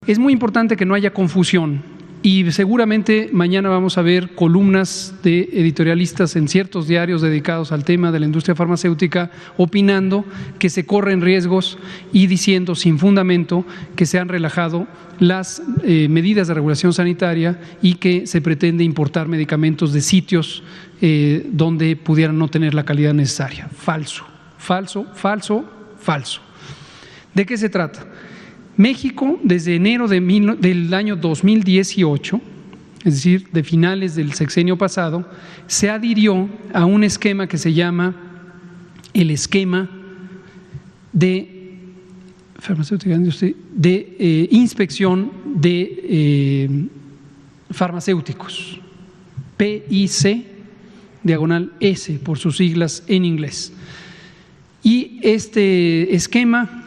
Es muy importante que no haya confusión y seguramente mañana vamos a ver columnas de editorialistas en ciertos diarios dedicados al tema de la industria farmacéutica opinando que se corren riesgos y diciendo sin fundamento que se han relajado las medidas de regulación sanitaria y que se pretende importar medicamentos de sitios donde pudieran no tener la calidad necesaria. Falso, falso, falso, falso. ¿De qué se trata? México, desde enero del año 2018, es decir, de finales del sexenio pasado, se adhirió a un esquema que se llama el esquema de inspección de farmacéuticos, PIC/S por sus siglas en inglés. Y este esquema,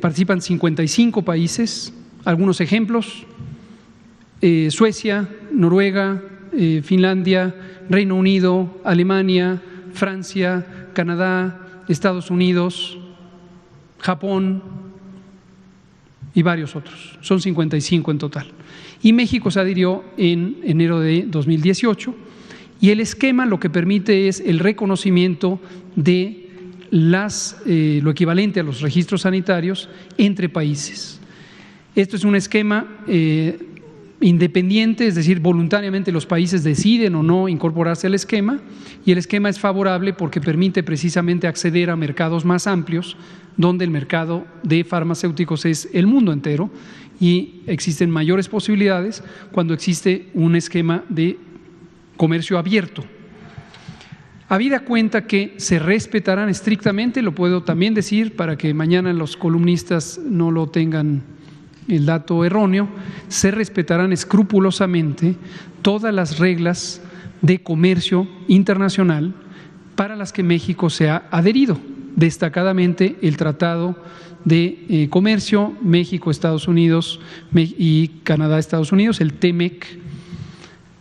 participan 55 países, algunos ejemplos: Suecia, Noruega, Finlandia, Reino Unido, Alemania, Francia, Canadá, Estados Unidos, Japón y varios otros. Son 55 en total. Y México se adhirió en enero de 2018 y el esquema lo que permite es el reconocimiento de lo equivalente a los registros sanitarios entre países. Esto es un esquema independiente, es decir, voluntariamente los países deciden o no incorporarse al esquema, y el esquema es favorable porque permite precisamente acceder a mercados más amplios, donde el mercado de farmacéuticos es el mundo entero y existen mayores posibilidades cuando existe un esquema de comercio abierto. Habida cuenta que se respetarán estrictamente, lo puedo también decir para que mañana los columnistas no lo tengan el dato erróneo, se respetarán escrupulosamente todas las reglas de comercio internacional para las que México se ha adherido, destacadamente el Tratado de Comercio México-Estados Unidos y Canadá-Estados Unidos, el TEMEC.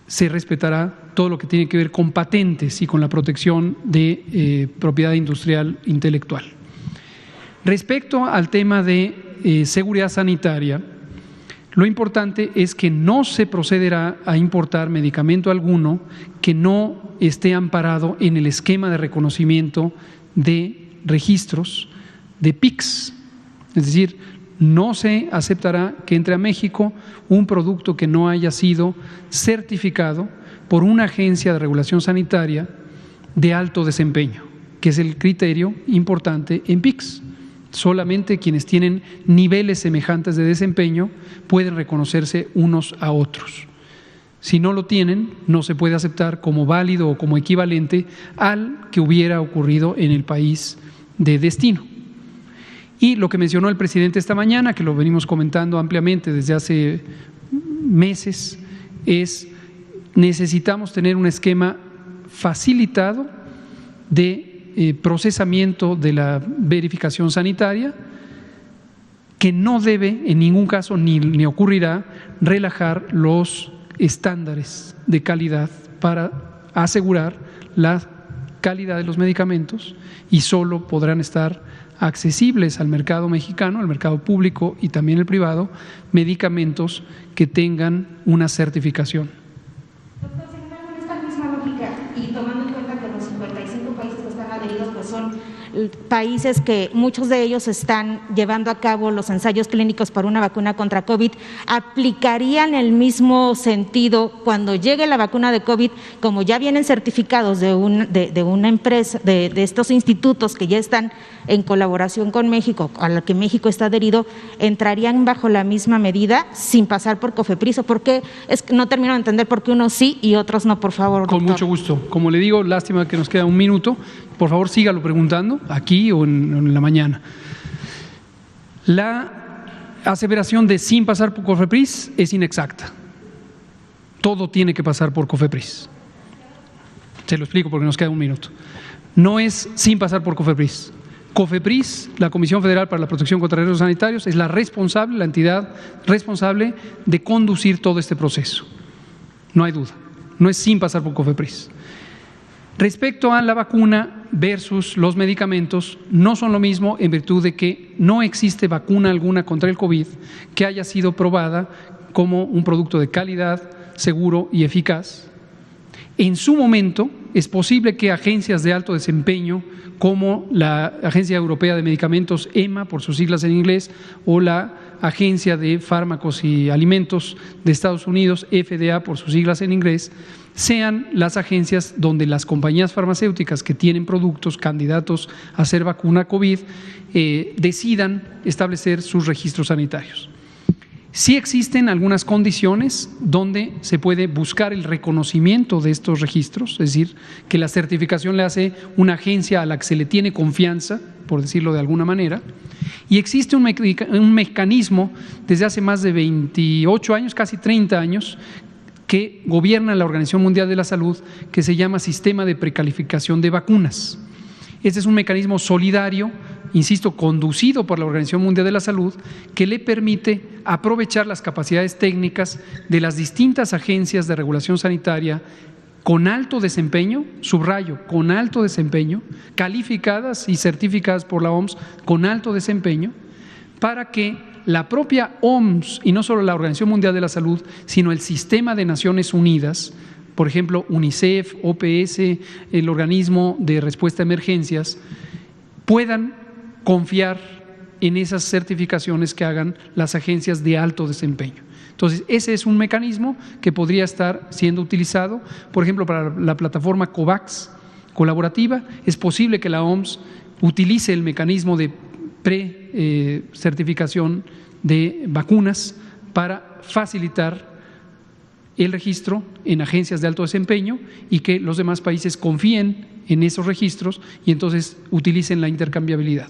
Se respetará todo lo que tiene que ver con patentes y con la protección de propiedad industrial intelectual. Respecto al tema de seguridad sanitaria, lo importante es que no se procederá a importar medicamento alguno que no esté amparado en el esquema de reconocimiento de registros de PICS, es decir, no se aceptará que entre a México un producto que no haya sido certificado por una agencia de regulación sanitaria de alto desempeño, que es el criterio importante en PICS. Solamente quienes tienen niveles semejantes de desempeño pueden reconocerse unos a otros. Si no lo tienen, no se puede aceptar como válido o como equivalente al que hubiera ocurrido en el país de destino. Y lo que mencionó el presidente esta mañana, que lo venimos comentando ampliamente desde hace meses, es necesitamos tener un esquema facilitado de procesamiento de la verificación sanitaria que no debe en ningún caso ni ocurrirá relajar los estándares de calidad para asegurar la calidad de los medicamentos, y solo podrán estar accesibles al mercado mexicano, al mercado público y también el privado, medicamentos que tengan una certificación. Doctor, seguimos con esta misma lógica y tomando en cuenta que los 55 países que están adheridos pues son países que muchos de ellos están llevando a cabo los ensayos clínicos para una vacuna contra COVID, ¿aplicarían el mismo sentido cuando llegue la vacuna de COVID, como ya vienen certificados de una empresa, de estos institutos que ya están en colaboración con México, a la que México está adherido, entrarían bajo la misma medida sin pasar por COFEPRIS? ¿Por qué? Es que no termino de entender por qué unos sí y otros no, por favor, doctor. Con mucho gusto. Como le digo, lástima que nos queda un minuto. Por favor, sígalo preguntando aquí o en la mañana. La aseveración de sin pasar por COFEPRIS es inexacta. Todo tiene que pasar por COFEPRIS. Se lo explico porque nos queda un minuto. No es sin pasar por COFEPRIS. COFEPRIS, la Comisión Federal para la Protección contra Riesgos Sanitarios, es la entidad responsable de conducir todo este proceso. No hay duda. No es sin pasar por COFEPRIS. Respecto a la vacuna versus los medicamentos, no son lo mismo en virtud de que no existe vacuna alguna contra el COVID que haya sido probada como un producto de calidad, seguro y eficaz. En su momento es posible que agencias de alto desempeño como la Agencia Europea de Medicamentos, EMA por sus siglas en inglés, o la Agencia de Fármacos y Alimentos de Estados Unidos, FDA por sus siglas en inglés, sean las agencias donde las compañías farmacéuticas que tienen productos candidatos a ser vacuna COVID decidan establecer sus registros sanitarios. Sí existen algunas condiciones donde se puede buscar el reconocimiento de estos registros, es decir, que la certificación le hace una agencia a la que se le tiene confianza, por decirlo de alguna manera, y existe un mecanismo desde hace más de 28 años, casi 30 años, que gobierna la Organización Mundial de la Salud, que se llama Sistema de Precalificación de Vacunas. Este es un mecanismo solidario, insisto, conducido por la Organización Mundial de la Salud, que le permite aprovechar las capacidades técnicas de las distintas agencias de regulación sanitaria con alto desempeño, subrayo, con alto desempeño, calificadas y certificadas por la OMS con alto desempeño, para que la propia OMS, y no solo la Organización Mundial de la Salud, sino el Sistema de Naciones Unidas, por ejemplo, UNICEF, OPS, el Organismo de Respuesta a Emergencias, puedan confiar en esas certificaciones que hagan las agencias de alto desempeño. Entonces, ese es un mecanismo que podría estar siendo utilizado, por ejemplo, para la plataforma COVAX colaborativa. Es posible que la OMS utilice el mecanismo de pre-certificación de vacunas para facilitar el registro en agencias de alto desempeño y que los demás países confíen en esos registros y entonces utilicen la intercambiabilidad.